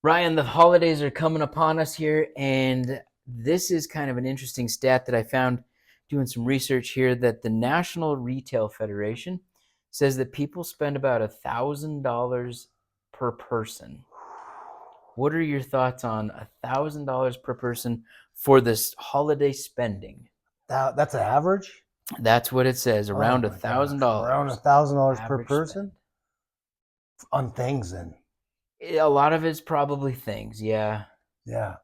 Ryan, the holidays are coming upon us here, and this is kind of an interesting stat that I found doing some research here that the National Retail Federation says that people spend about $1,000 per person. What are your thoughts on $1,000 per person for this holiday spending? That's an average? That's what it says, Oh around a my thousand gosh. Around dollars $1,000 per average spend. person on things then. A lot of it's probably things, yeah. Yeah.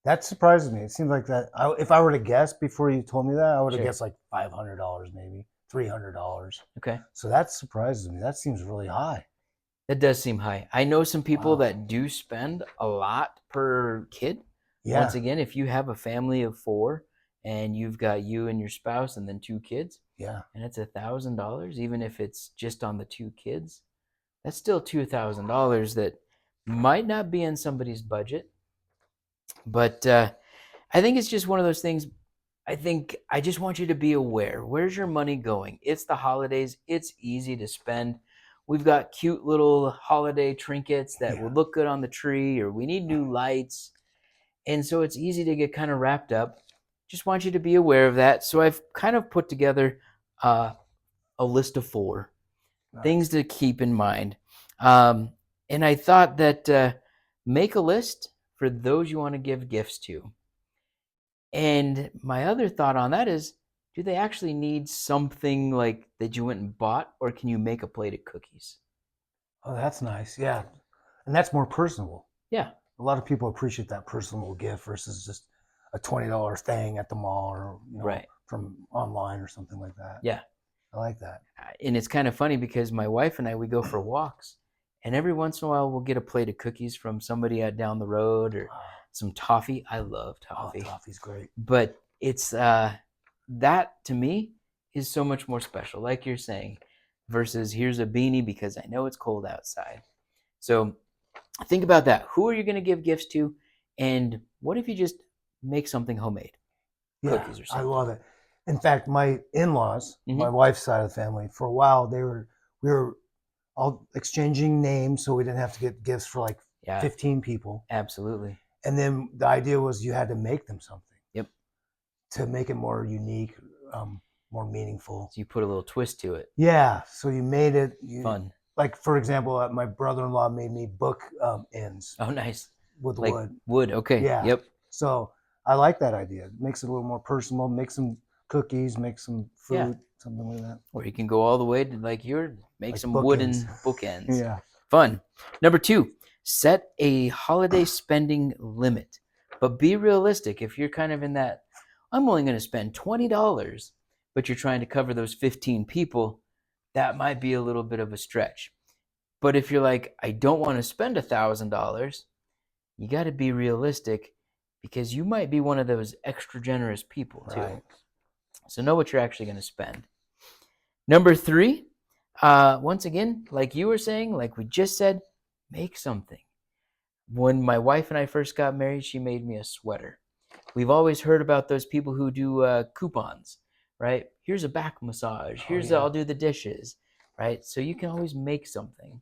That surprises me. It seems like that. If I were to guess before you told me that, I would have Sure. guessed like $500 maybe, $300. Okay. So that surprises me. That seems really high. That does seem high. I know some people Wow. that do spend a lot per kid. Once Yeah. again, if you have a family of four and you've got you and your spouse and then two kids, Yeah. and it's $1,000, even if it's just on the two kids, that's still $2,000 that might not be in somebody's budget. But I think it's just one of those things. I think I just want you to be aware. Where's your money going? It's the holidays. It's easy to spend. We've got cute little holiday trinkets that Yeah. will look good on the tree, or we need new lights. And so it's easy to get kind of wrapped up. Just want you to be aware of that. So I've kind of put together uh, a list of four Nice. things to keep in mind. Um, and I thought that make a list for those you want to give gifts to. And my other thought on that is, do they actually need something like that you went and bought, or can you make a plate of cookies? Oh, that's nice. Yeah. And that's more personable. Yeah, A lot of people appreciate that personal gift versus just a $20 thing at the mall or, right. from online or something like that. Yeah. I like that. And it's kind of funny because my wife and I, we go for walks, and every once in a while we'll get a plate of cookies from somebody down the road or some toffee. I love Oh, toffee. toffee's great. But it's that to me is so much more special, like you're saying, versus here's a beanie because I know it's cold outside. So think about that. Who are you going to give gifts to? And what if you just make something homemade? Yeah, Cookies or I something. love it. In fact, my in-laws, my Mm-hmm. wife's side of the family, for a while we were all exchanging names so we didn't have to get gifts for like Yeah, 15 people. absolutely. And then the idea was you had to make them something Yep. to make it more unique, more meaningful. So you put a little twist to it. Yeah, so you made it. Fun. Like for example, my brother-in-law made me book ends Oh, nice. with Like wood. wood. Okay. Yeah, Yep. so I like that idea. It makes it a little more personal. Make some cookies, make some Yeah. fruit, something like that. Or you can go all the way to like your make Like some bookends. wooden bookends. Yeah. Fun. Number two, set a holiday spending limit, but be realistic. If you're kind of in that, I'm only going to spend $20, but you're trying to cover those 15 people, that might be a little bit of a stretch. But if you're like, I don't want to spend $1,000, you got to be realistic because you might be one of those extra generous people too. Right. So know what you're actually going to spend. Number three, once again, like you were saying, like we just said, make something. When my wife and I first got married, she made me a sweater. We've always heard about those people who do coupons, right? Here's a back massage. Oh Here's yeah. I'll do the dishes, right? So you can always make something.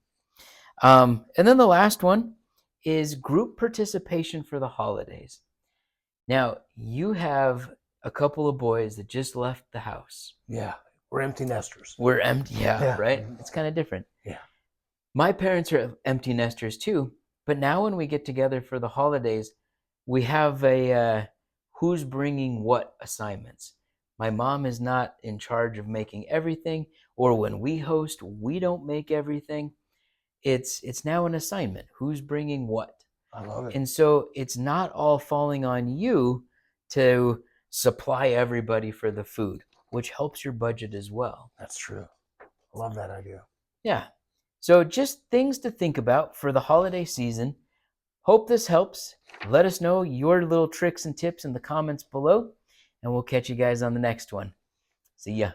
And then the last one is group participation for the holidays. Now, you have a couple of boys that just left the house. Yeah. We're empty nesters. We're empty, yeah, Yeah. right? It's kind of different. Yeah. My parents are empty nesters too, but now when we get together for the holidays, we have a who's bringing what assignments. My mom is not in charge of making everything, or when we host, we don't make everything. It's now an assignment. Who's bringing what? I love it. And so it's not all falling on you to supply everybody for the food, which helps your budget as well. That's true. I love that idea. Yeah. So just things to think about for the holiday season. Hope this helps. Let us know your little tricks and tips in the comments below, and we'll catch you guys on the next one. See ya.